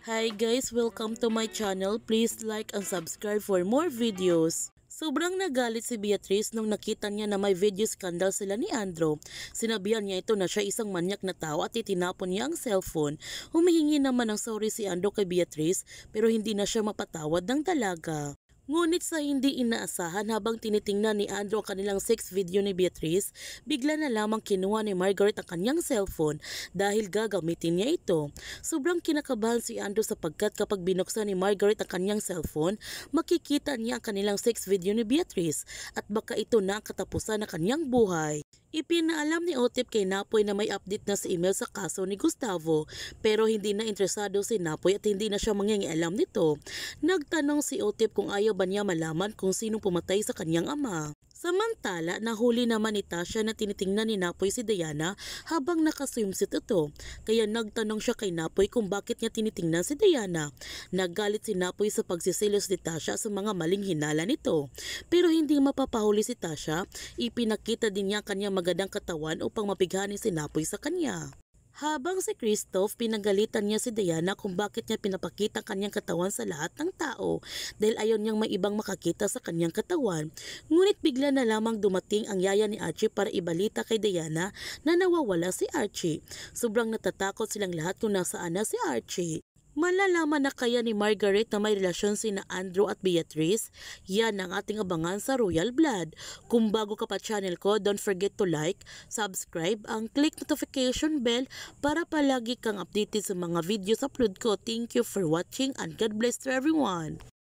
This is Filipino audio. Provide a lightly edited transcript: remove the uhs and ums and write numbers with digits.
Hi guys, welcome to my channel. Please like and subscribe for more videos. Sobrang nagalit si Beatrice nung nakita niya na may video scandal sila ni Andrew. Sinabihan niya ito na siya isang manyak na tao at itinapon niya ang cellphone. Humihingi naman ng sorry si Andrew kay Beatrice pero hindi na siya mapatawad ng dalaga. Ngunit sa hindi inaasahan habang tinitingnan ni Andrew ang kanilang sex video ni Beatrice, bigla na lamang kinuha ni Margaret ang kanyang cellphone dahil gagamitin niya ito. Sobrang kinakabahan si Andrew sapagkat kapag binuksan ni Margaret ang kanyang cellphone, makikita niya ang kanilang sex video ni Beatrice at baka ito na ang katapusan ng kanyang buhay. Ipinaalam ni Otip kay Napoy na may update na sa email sa kaso ni Gustavo pero hindi na interesado si Napoy at hindi na siya mangingialam nito. Nagtanong si Otip kung ayaw ba niya malaman kung sinong pumatay sa kanyang ama. Samantala, nahuli naman ni Tasha na tinitingnan ni Napoy si Diana habang nakaswimsuit ito. Kaya nagtanong siya kay Napoy kung bakit niya tinitingnan si Diana. Naggalit si Napoy sa pagsisilos ni Tasha sa mga maling hinala nito. Pero hindi mapapahuli si Tasha, ipinakita din niya kanyang magandang katawan upang mapighani si Napoy sa kanya. Habang si Christoph, pinagalitan niya si Diana kung bakit niya pinapakita kanyang katawan sa lahat ng tao dahil ayaw niyang may ibang makakita sa kanyang katawan. Ngunit bigla na lamang dumating ang yaya ni Archie para ibalita kay Diana na nawawala si Archie. Sobrang natatakot silang lahat kung nasaan na si Archie. Malalaman na kaya ni Margaret na may relasyon sina Andrew at Beatrice? Yan ang ating abangan sa Royal Blood. Kung bago ka pa channel ko, don't forget to like, subscribe, ang click notification bell para palagi kang updated sa mga videos upload ko. Thank you for watching and God bless to everyone.